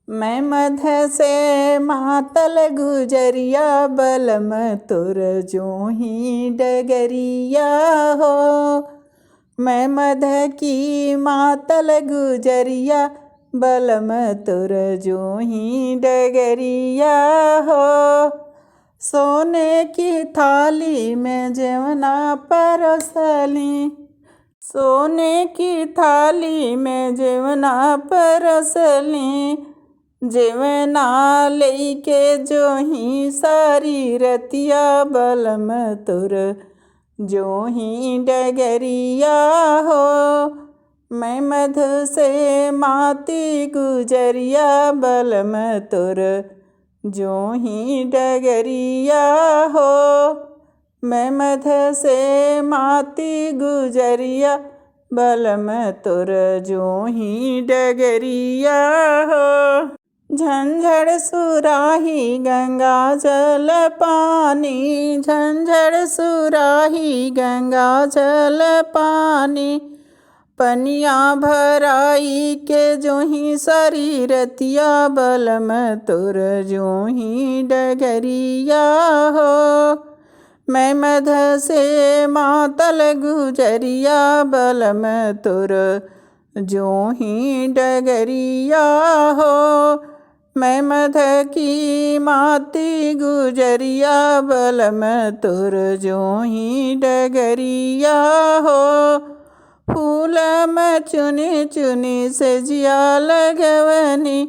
मैं मध से मातल गुजरिया बलम तुर जोही डगरिया हो। मैं मध की मातल गुजरिया बलम तुर जोही डगरिया हो। सोने की थाली में जेवना परसली, सोने की थाली में जेवना परसली, जेवना लेके जोही सारी रतिया बलम तुर जोही डगरिया हो। मैं मध से माती गुजरिया बलम तुर जोही डगरिया हो। मैं मध से माती गुजरिया बलम तुर जोही डगरिया हो। झंझड़ सुराही गंगा जल पानी, झंझड़ सुराही गंगा जल पानी, पनिया भराई के जोही सारी रतिया बलम तुर जोही डगरिया हो। मैं मध से मातल गुजरिया बलम तुर जोही डगरिया हो। मैं मध की माती गुजरिया बलम तुर जोही डगरिया हो। फूल में चुनी चुनी से जिया लगवनी,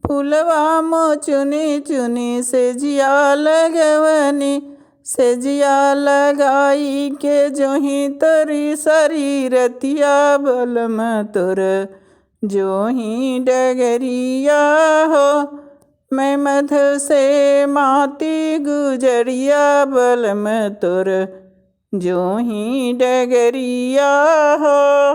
फूलवा मो चुनी चुनी से जिया लगवनी, से जिया लगाई के जोही तोरी सारी रतिया बलम तुर जोही डगरिया हो। मैं मध से माती गुजरिया बलम तुर जोही डगरिया हो।